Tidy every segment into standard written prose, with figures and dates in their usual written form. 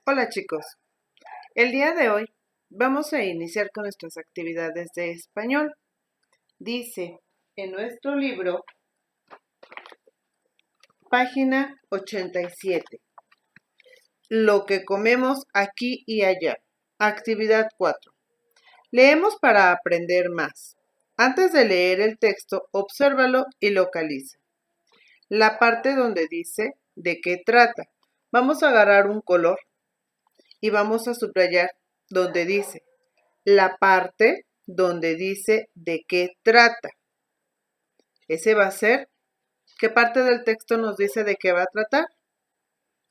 Hola chicos, el día de hoy vamos a iniciar con nuestras actividades de español. Dice en nuestro libro, página 87, lo que comemos aquí y allá. Actividad 4. Leemos para aprender más. Antes de leer el texto, obsérvalo y localiza. La parte donde dice de qué trata. Vamos a agarrar un color y vamos a subrayar donde dice la parte donde dice de qué trata. Ese va a ser, ¿qué parte del texto nos dice de qué va a tratar?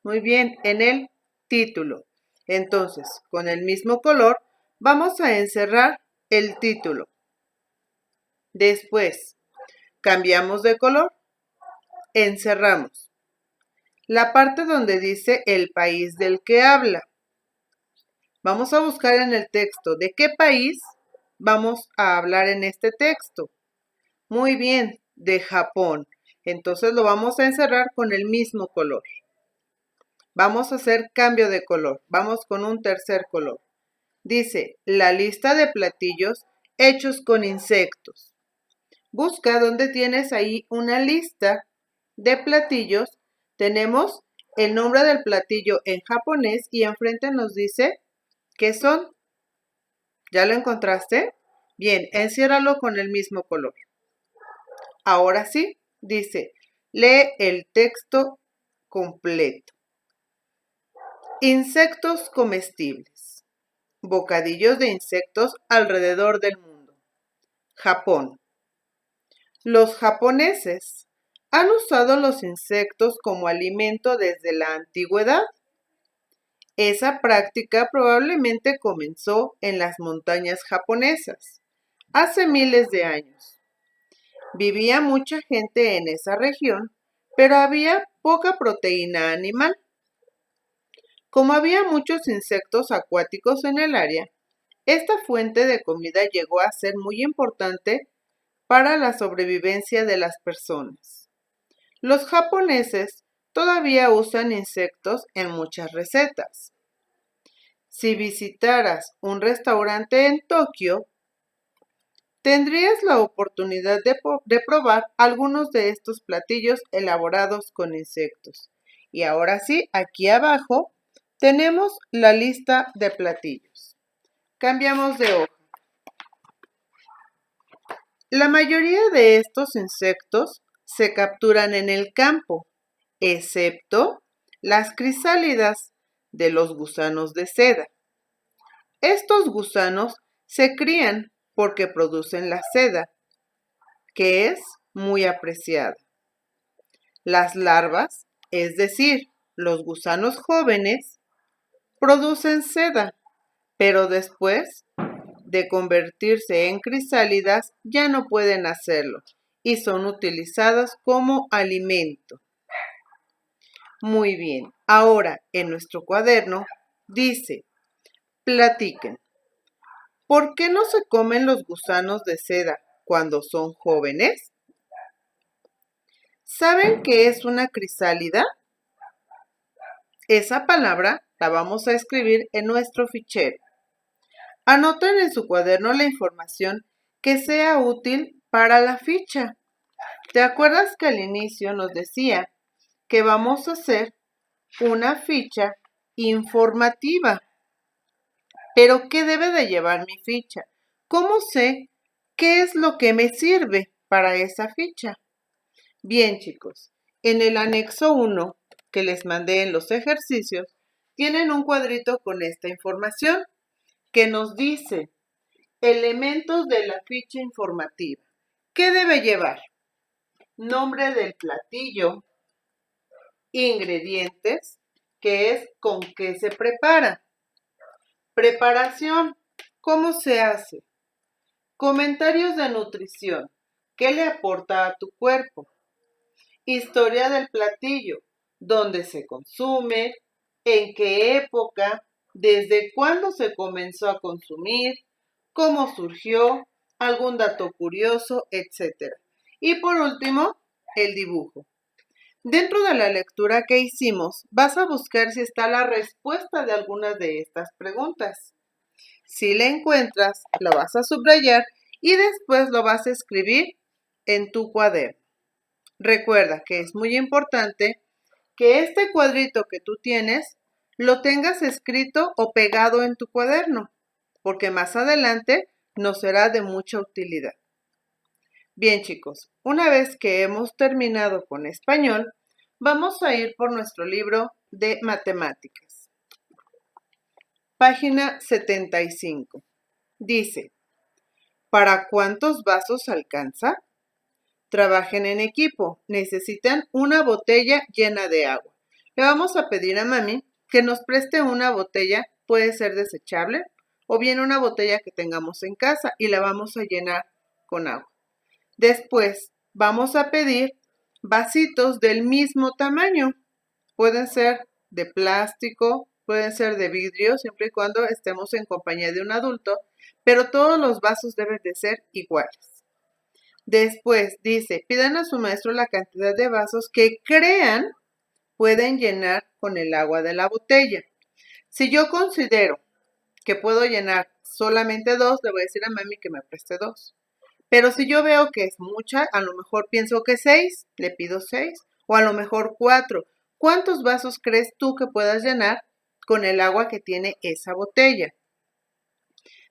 Muy bien, en el título. Entonces, con el mismo color, vamos a encerrar el título. Después, cambiamos de color, encerramos. La parte donde dice el país del que habla. Vamos a buscar en el texto de qué país vamos a hablar en este texto. Muy bien, de Japón. Entonces lo vamos a encerrar con el mismo color. Vamos a hacer cambio de color. Vamos con un tercer color. Dice, la lista de platillos hechos con insectos. Busca donde tienes ahí una lista de platillos. Tenemos el nombre del platillo en japonés y enfrente nos dice qué son. ¿Ya lo encontraste? Bien, enciérralo con el mismo color. Ahora sí, dice, lee el texto completo. Insectos comestibles. Bocadillos de insectos alrededor del mundo. Japón. Los japoneses han usado los insectos como alimento desde la antigüedad. Esa práctica probablemente comenzó en las montañas japonesas, hace miles de años. Vivía mucha gente en esa región, pero había poca proteína animal. Como había muchos insectos acuáticos en el área, esta fuente de comida llegó a ser muy importante para la sobrevivencia de las personas. Los japoneses todavía usan insectos en muchas recetas. Si visitaras un restaurante en Tokio, tendrías la oportunidad de probar algunos de estos platillos elaborados con insectos. Y ahora sí, aquí abajo tenemos la lista de platillos. Cambiamos de hoja. La mayoría de estos insectos se capturan en el campo, excepto las crisálidas de los gusanos de seda. Estos gusanos se crían porque producen la seda, que es muy apreciada. Las larvas, es decir, los gusanos jóvenes, producen seda, pero después de convertirse en crisálidas ya no pueden hacerlo y son utilizadas como alimento. Muy bien, ahora en nuestro cuaderno dice, platiquen. ¿Por qué no se comen los gusanos de seda cuando son jóvenes? ¿Saben qué es una crisálida? Esa palabra la vamos a escribir en nuestro fichero. Anoten en su cuaderno la información que sea útil para la ficha. ¿Te acuerdas que al inicio nos decía que vamos a hacer una ficha informativa? Pero ¿qué debe de llevar mi ficha? ¿Cómo sé qué es lo que me sirve para esa ficha? Bien, chicos, en el anexo 1 que les mandé en los ejercicios, tienen un cuadrito con esta información que nos dice elementos de la ficha informativa. ¿Qué debe llevar? Nombre del platillo, ingredientes, que es con qué se prepara. Preparación, ¿cómo se hace? Comentarios de nutrición, ¿qué le aporta a tu cuerpo? Historia del platillo, dónde se consume, en qué época, desde cuándo se comenzó a consumir, cómo surgió, algún dato curioso, etc. Y por último, el dibujo. Dentro de la lectura que hicimos, vas a buscar si está la respuesta de algunas de estas preguntas. Si la encuentras, lo vas a subrayar y después lo vas a escribir en tu cuaderno. Recuerda que es muy importante que este cuadrito que tú tienes lo tengas escrito o pegado en tu cuaderno, porque más adelante nos será de mucha utilidad. Bien, chicos, una vez que hemos terminado con español, vamos a ir por nuestro libro de matemáticas. Página 75. Dice, ¿para cuántos vasos alcanza? Trabajen en equipo. Necesitan una botella llena de agua. Le vamos a pedir a mami que nos preste una botella, puede ser desechable, o bien una botella que tengamos en casa y la vamos a llenar con agua. Después vamos a pedir vasitos del mismo tamaño. Pueden ser de plástico, pueden ser de vidrio, siempre y cuando estemos en compañía de un adulto, pero todos los vasos deben de ser iguales. Después dice, pidan a su maestro la cantidad de vasos que crean pueden llenar con el agua de la botella. Si yo considero que puedo llenar solamente 2, le voy a decir a mami que me preste 2. Pero si yo veo que es mucha, a lo mejor pienso que 6, le pido 6, o a lo mejor 4. ¿Cuántos vasos crees tú que puedas llenar con el agua que tiene esa botella?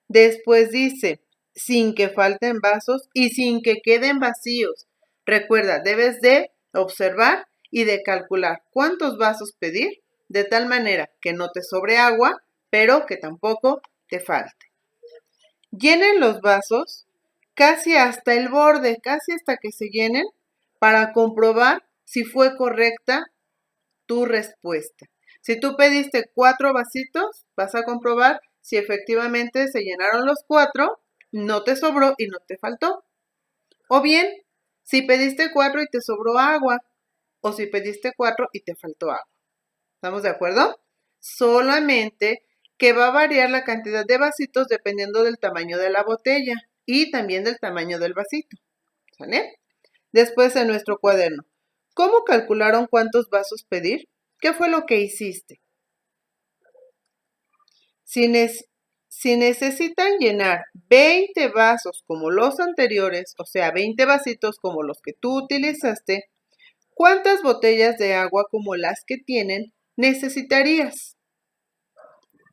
Después dice, sin que falten vasos y sin que queden vacíos. Recuerda, debes de observar y de calcular cuántos vasos pedir, de tal manera que no te sobre agua, pero que tampoco te falte. Llenen los vasos casi hasta el borde, casi hasta que se llenen, para comprobar si fue correcta tu respuesta. Si tú pediste 4 vasitos, vas a comprobar si efectivamente se llenaron los 4, no te sobró y no te faltó. O bien, si pediste 4 y te sobró agua, o si pediste 4 y te faltó agua. ¿Estamos de acuerdo? Solamente que va a variar la cantidad de vasitos dependiendo del tamaño de la botella y también del tamaño del vasito. ¿Sale? Después en nuestro cuaderno, ¿cómo calcularon cuántos vasos pedir? ¿Qué fue lo que hiciste? Si necesitan llenar 20 vasos como los anteriores, o sea, 20 vasitos como los que tú utilizaste, ¿cuántas botellas de agua como las que tienen necesitarías?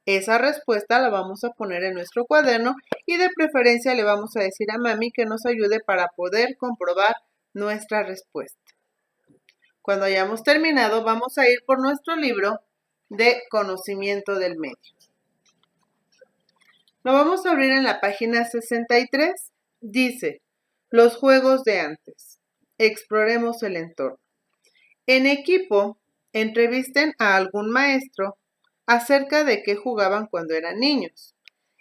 Esa respuesta la vamos a poner en nuestro cuaderno y de preferencia le vamos a decir a mami que nos ayude para poder comprobar nuestra respuesta. Cuando hayamos terminado, vamos a ir por nuestro libro de conocimiento del medio. Lo vamos a abrir en la página 63. Dice, los juegos de antes. Exploremos el entorno. En equipo, entrevisten a algún maestro acerca de qué jugaban cuando eran niños.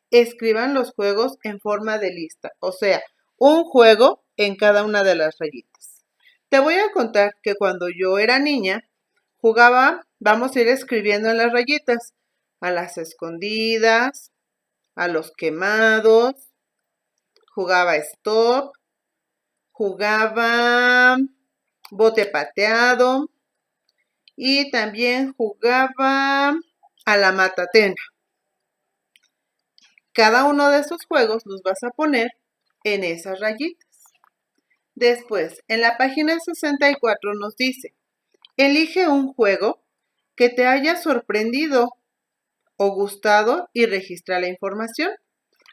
Escriban los juegos en forma de lista, o sea, un juego en cada una de las rayitas. Te voy a contar que cuando yo era niña, jugaba, vamos a ir escribiendo en las rayitas, a las escondidas, a los quemados, jugaba stop, jugaba bote pateado y también jugaba a la matatena. Cada uno de esos juegos los vas a poner en esas rayitas. Después, en la página 64 nos dice, elige un juego que te haya sorprendido o gustado y registra la información.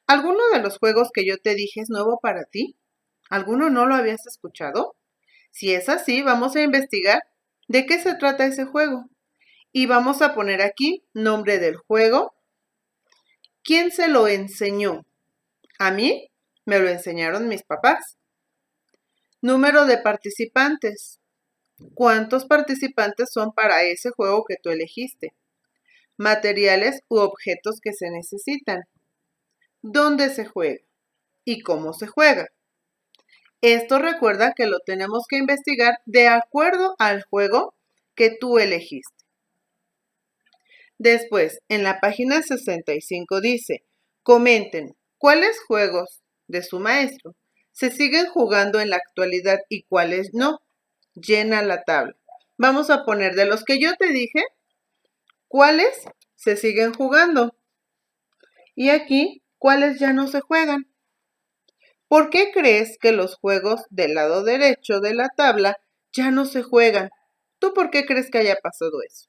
¿Alguno de los juegos que yo te dije es nuevo para ti? ¿Alguno no lo habías escuchado? Si es así, vamos a investigar de qué se trata ese juego. Y vamos a poner aquí nombre del juego. ¿Quién se lo enseñó? A mí me lo enseñaron mis papás. Número de participantes. ¿Cuántos participantes son para ese juego que tú elegiste? Materiales u objetos que se necesitan. ¿Dónde se juega? ¿Y cómo se juega? Esto recuerda que lo tenemos que investigar de acuerdo al juego que tú elegiste. Después, en la página 65 dice, comenten cuáles juegos de su maestro se siguen jugando en la actualidad y cuáles no. Llena la tabla. Vamos a poner de los que yo te dije, cuáles se siguen jugando. Y aquí, cuáles ya no se juegan. ¿Por qué crees que los juegos del lado derecho de la tabla ya no se juegan? ¿Tú por qué crees que haya pasado eso?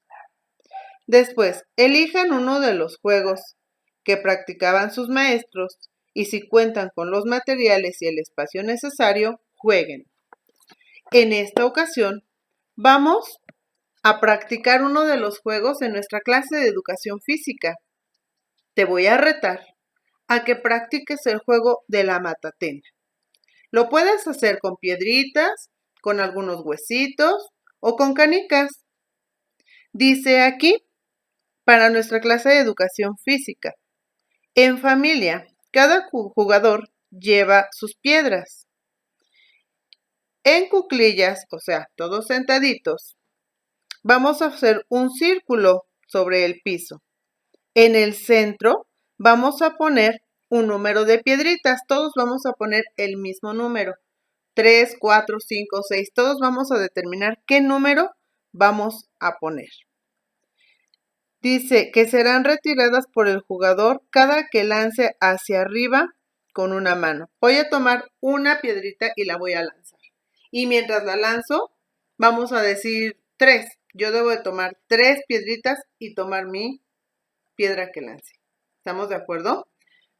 Después, elijan uno de los juegos que practicaban sus maestros y si cuentan con los materiales y el espacio necesario, jueguen. En esta ocasión, vamos a practicar uno de los juegos en nuestra clase de educación física. Te voy a retar a que practiques el juego de la matatena. Lo puedes hacer con piedritas, con algunos huesitos o con canicas. Dice aquí, para nuestra clase de educación física, en familia, cada jugador lleva sus piedras. En cuclillas, o sea, todos sentaditos, vamos a hacer un círculo sobre el piso. En el centro vamos a poner un número de piedritas. Todos vamos a poner el mismo número. 3, 4, 5, 6. Todos vamos a determinar qué número vamos a poner. Dice que serán retiradas por el jugador cada que lance hacia arriba con una mano. Voy a tomar una piedrita y la voy a lanzar. Y mientras la lanzo, vamos a decir 3. Yo debo de tomar 3 piedritas y tomar mi piedra que lance. ¿Estamos de acuerdo?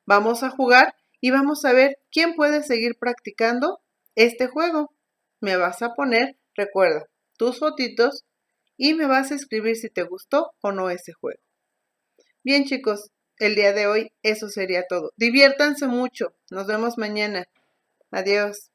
Vamos a jugar y vamos a ver quién puede seguir practicando este juego. Me vas a poner, recuerda, tus fotitos y me vas a escribir si te gustó o no ese juego. Bien, chicos, el día de hoy eso sería todo. Diviértanse mucho. Nos vemos mañana. Adiós.